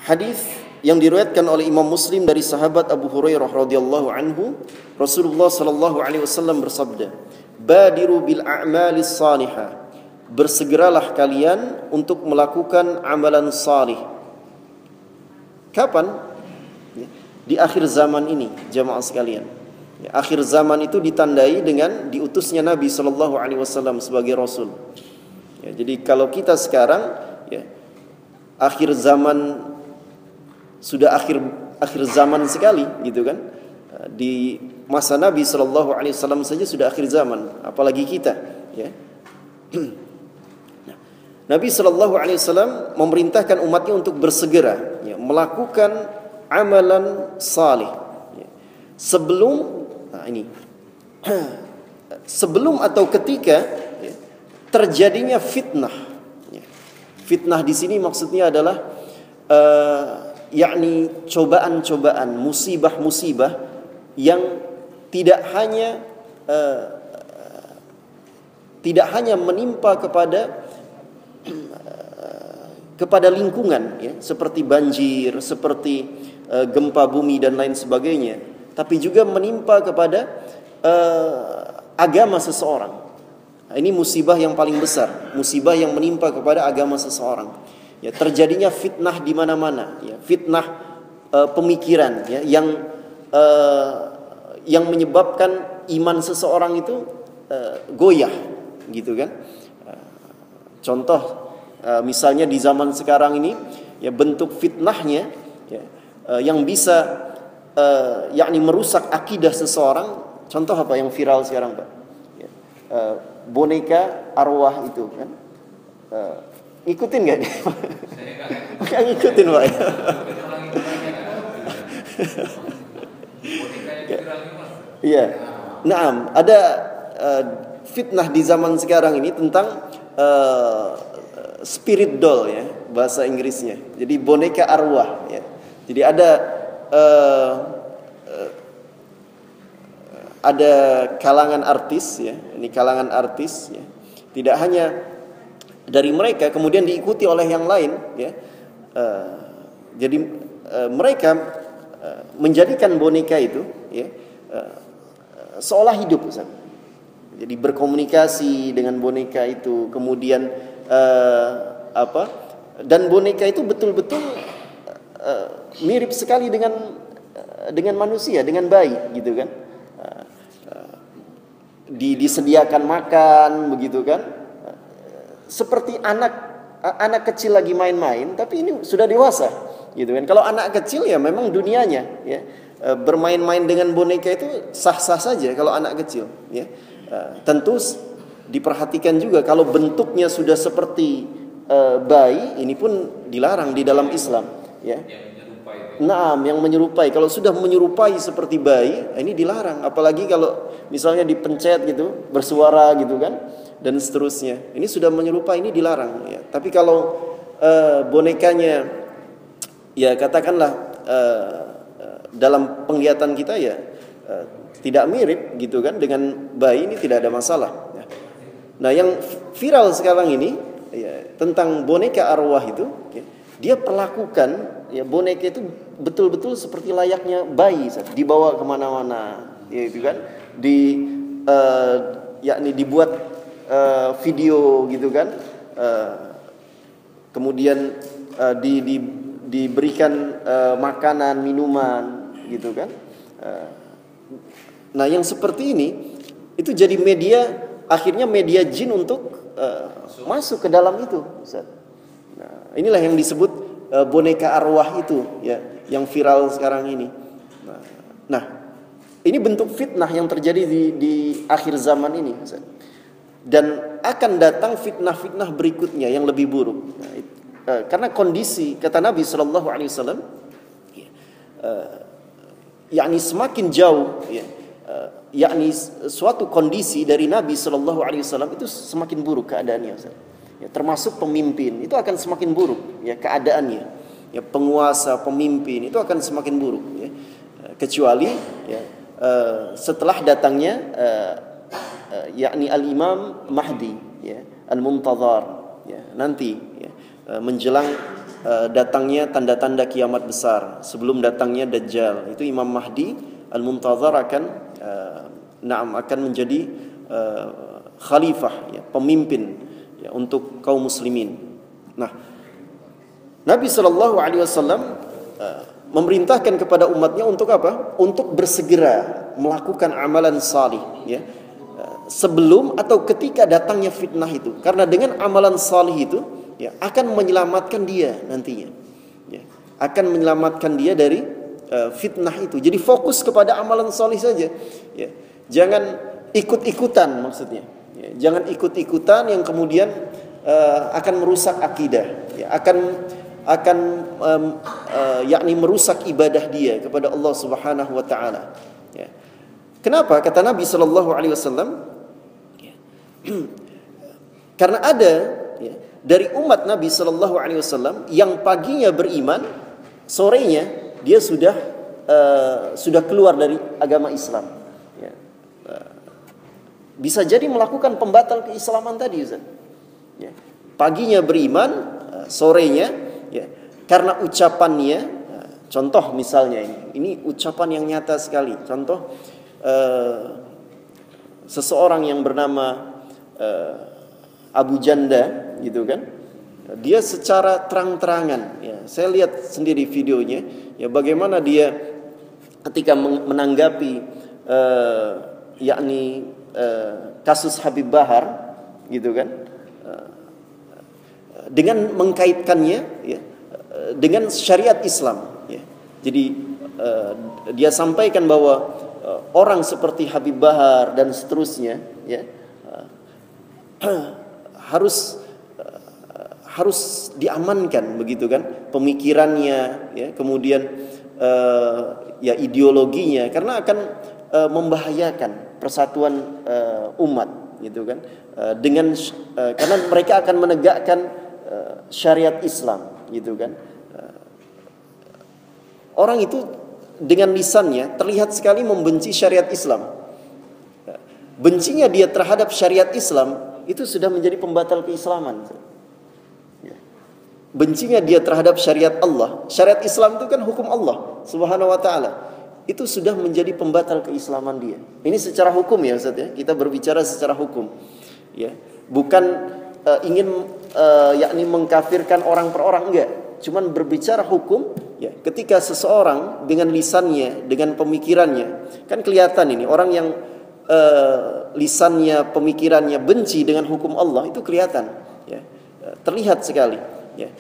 Hadis yang diriwayatkan oleh Imam Muslim dari sahabat Abu Hurairah radhiyallahu anhu, Rasulullah sallallahu alaihi wasallam bersabda, "Badiru bil a'malis salihah." Bersegeralah kalian untuk melakukan amalan salih. Kapan? Di akhir zaman ini, jamaah sekalian. Akhir zaman itu ditandai dengan diutusnya Nabi sallallahu alaihi wasallam sebagai rasul. Jadi kalau kita sekarang akhir zaman, sudah akhir zaman sekali gitu kan. Di masa Nabi sallallahu alaihi wasallam saja sudah akhir zaman, apalagi kita ya. Nabi sallallahu alaihi wasallam memerintahkan umatnya untuk bersegera melakukan amalan salih sebelum atau ketika terjadinya fitnah. Fitnah di sini maksudnya adalah yakni cobaan-cobaan, musibah-musibah yang tidak hanya menimpa kepada lingkungan ya, seperti banjir, seperti gempa bumi dan lain sebagainya, tapi juga menimpa kepada agama seseorang. Ini musibah yang paling besar, musibah yang menimpa kepada agama seseorang. Ya, terjadinya fitnah di mana-mana, ya, fitnah pemikiran ya, yang menyebabkan iman seseorang itu goyah, gitu kan? Contoh misalnya di zaman sekarang ini, ya bentuk fitnahnya ya, yang bisa yakni merusak akidah seseorang. Contoh apa yang viral sekarang, Pak? Ya, boneka arwah itu kan, ngikutin nggak nih? Nggak ngikutin, Pak. Iya, nah ada fitnah di zaman sekarang ini tentang spirit doll ya, bahasa Inggrisnya. Jadi boneka arwah ya. Jadi ada kalangan artis ya, ini kalangan artis ya. Tidak hanya dari mereka, kemudian diikuti oleh yang lain ya. Jadi mereka menjadikan boneka itu ya seolah hidup, Ustaz. Jadi berkomunikasi dengan boneka itu, kemudian dan boneka itu betul-betul mirip sekali dengan manusia, dengan bayi gitu kan. Disediakan makan begitu kan, seperti anak kecil lagi main-main, tapi ini sudah dewasa gitu kan. Kalau anak kecil ya memang dunianya ya, bermain-main dengan boneka itu sah-sah saja kalau anak kecil ya. Tentu diperhatikan juga kalau bentuknya sudah seperti bayi, ini pun dilarang di dalam Islam ya. Naam, yang menyerupai. Kalau sudah menyerupai seperti bayi, ini dilarang. Apalagi kalau misalnya dipencet gitu, bersuara gitu kan, dan seterusnya. Ini sudah menyerupai, ini dilarang ya. Tapi kalau bonekanya ya katakanlah dalam penglihatan kita ya tidak mirip gitu kan dengan bayi, ini tidak ada masalah ya. Nah, yang viral sekarang ini ya, tentang boneka arwah itu ya, dia perlakukan ya boneka itu betul-betul seperti layaknya bayi, dibawa kemana-mana ya, itu kan, yakni dibuat video gitu kan, kemudian diberikan makanan, minuman gitu kan. Nah, yang seperti ini itu jadi akhirnya media jin untuk masuk ke dalam itu, Ustaz. Nah, inilah yang disebut boneka arwah itu ya, yang viral sekarang ini. Nah, ini bentuk fitnah yang terjadi di akhir zaman ini, Ustaz. Dan akan datang fitnah-fitnah berikutnya yang lebih buruk. Nah, karena kondisi, kata Nabi sallallahu alaihi wasallam, yakni semakin jauh ya, yakni suatu kondisi dari Nabi sallallahu alaihi wasallam itu semakin buruk keadaannya, Ustaz. Ya, termasuk pemimpin itu akan semakin buruk ya keadaannya. Ya, penguasa, pemimpin itu akan semakin buruk ya. Kecuali ya, setelah datangnya yakni al-Imam Mahdi ya, al-Muntazar ya, nanti ya, menjelang datangnya tanda-tanda kiamat besar, sebelum datangnya Dajjal. Itu Imam Mahdi Al-Muntazar akan menjadi khalifah, ya, pemimpin, ya, untuk kaum muslimin. Nah, Nabi Shallallahu Alaihi Wasallam memerintahkan kepada umatnya untuk apa? Untuk bersegera melakukan amalan salih, ya, sebelum atau ketika datangnya fitnah itu. Karena dengan amalan salih itu, ya, akan menyelamatkan dia nantinya, ya, akan menyelamatkan dia dari fitnah itu. Jadi fokus kepada amalan salih saja, ya. Jangan ikut-ikutan, maksudnya, ya. Jangan ikut-ikutan yang kemudian akan merusak akidah, ya, akan yakni merusak ibadah dia kepada Allah Subhanahu wa taala, ya. Kenapa? Kata Nabi sallallahu alaihi wasallam, ya, karena ada, ya, dari umat Nabi sallallahu alaihi wasallam yang paginya beriman, sorenya dia sudah keluar dari agama Islam, ya. Bisa jadi melakukan pembatal keislaman tadi, Ustaz. Ya. Paginya beriman, sorenya, ya, karena ucapannya, contoh misalnya ini ucapan yang nyata sekali. Contoh, seseorang yang bernama Abu Janda, gitu kan? Dia secara terang-terangan, ya, saya lihat sendiri videonya, ya, bagaimana dia ketika menanggapi yakni kasus Habib Bahar, gitu kan, dengan mengkaitkannya, ya, dengan syariat Islam, ya. Jadi dia sampaikan bahwa orang seperti Habib Bahar dan seterusnya, ya, harus diamankan, begitu kan, pemikirannya, ya, kemudian ya ideologinya, karena akan membahayakan persatuan umat, gitu kan, karena mereka akan menegakkan syariat Islam, gitu kan. Orang itu dengan lisannya terlihat sekali membenci syariat Islam. Bencinya dia terhadap syariat Islam itu sudah menjadi pembatal keislaman. Bencinya dia terhadap syariat Allah, syariat Islam itu kan hukum Allah Subhanahu wa taala, itu sudah menjadi pembatal keislaman dia. Ini secara hukum, ya Ustaz, ya. Kita berbicara secara hukum, ya. Bukan ingin yakni mengkafirkan orang per orang, enggak. Cuman berbicara hukum, ya. Ketika seseorang dengan lisannya, dengan pemikirannya, kan kelihatan ini orang yang lisannya, pemikirannya benci dengan hukum Allah, itu kelihatan, ya. Terlihat sekali, ya.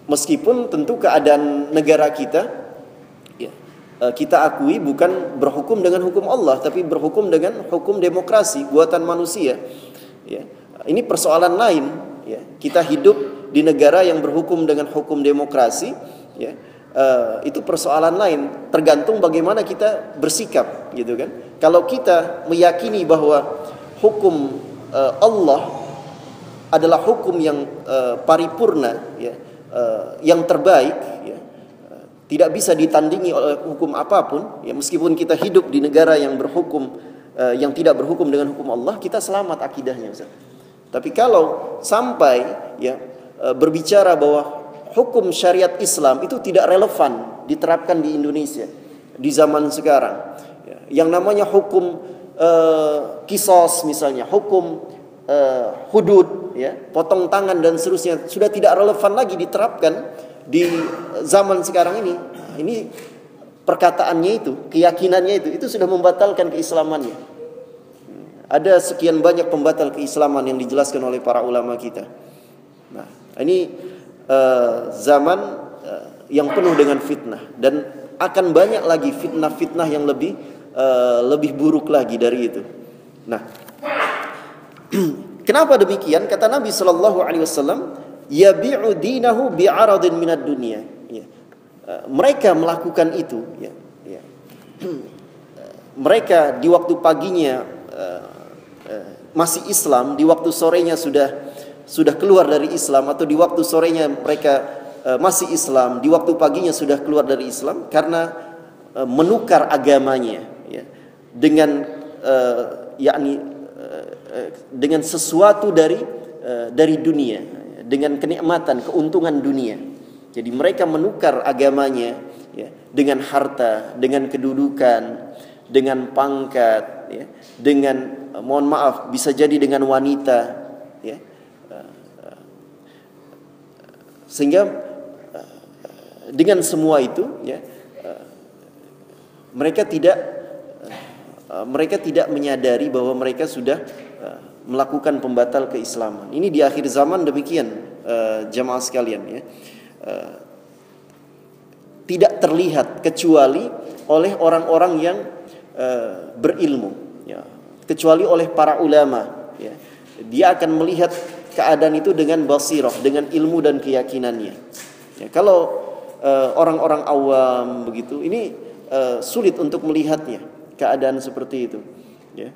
Meskipun tentu keadaan negara kita, ya, kita akui bukan berhukum dengan hukum Allah, tapi berhukum dengan hukum demokrasi buatan manusia, ya. Ini persoalan lain, ya. Kita hidup di negara yang berhukum dengan hukum demokrasi, ya. Itu persoalan lain, tergantung bagaimana kita bersikap, gitu kan. Kalau kita meyakini bahwa hukum Allah adalah hukum yang paripurna, ya, yang terbaik, ya, tidak bisa ditandingi oleh hukum apapun, ya, meskipun kita hidup di negara yang berhukum yang tidak berhukum dengan hukum Allah, kita selamat akidahnya, Ustaz. Tapi kalau sampai, ya, berbicara bahwa hukum syariat Islam itu tidak relevan diterapkan di Indonesia di zaman sekarang, ya, yang namanya hukum kisos misalnya, hukum hudud, ya, potong tangan dan seterusnya, sudah tidak relevan lagi diterapkan di zaman sekarang ini. Ini perkataannya itu, keyakinannya itu sudah membatalkan keislamannya. Ada sekian banyak pembatal keislaman yang dijelaskan oleh para ulama kita. Nah, ini zaman yang penuh dengan fitnah, dan akan banyak lagi fitnah-fitnah yang lebih buruk lagi dari itu. Nah, kenapa demikian? Kata Nabi Shallallahu Alaihi Wasallam, yabi'u dinahu bi'aradin minad dunia. Ya. Mereka melakukan itu, ya. Ya. Mereka di waktu paginya masih Islam, di waktu sorenya sudah keluar dari Islam, atau di waktu sorenya mereka masih Islam, di waktu paginya sudah keluar dari Islam, karena menukar agamanya, ya, dengan yakni dengan sesuatu dari dunia, dengan kenikmatan, keuntungan dunia. Jadi mereka menukar agamanya ya, dengan harta, dengan kedudukan, dengan pangkat, ya, dengan mohon maaf bisa jadi dengan wanita, ya. Sehingga dengan semua itu, ya, mereka tidak menyadari bahwa mereka sudah melakukan pembatal keislaman. Ini di akhir zaman demikian, jamaah sekalian, ya. Tidak terlihat kecuali oleh orang-orang yang berilmu, ya. Kecuali oleh para ulama, ya. Dia akan melihat keadaan itu dengan basirah, dengan ilmu dan keyakinannya. Ya, kalau orang-orang awam begitu, ini sulit untuk melihatnya keadaan seperti itu. Ya.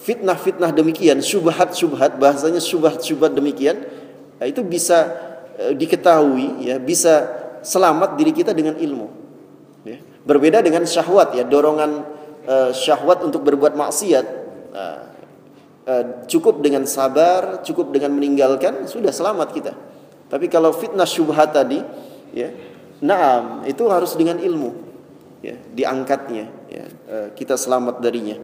Fitnah-fitnah demikian, syubhat-syubhat, bahasanya syubhat-syubhat demikian, itu bisa diketahui, ya, bisa selamat diri kita dengan ilmu. Ya. Berbeda dengan syahwat, ya, dorongan syahwat untuk berbuat maksiat. Cukup dengan sabar, cukup dengan meninggalkan, sudah selamat kita. Tapi kalau fitnah syubhat tadi, ya, naam, itu harus dengan ilmu, ya, diangkatnya, ya, kita selamat darinya.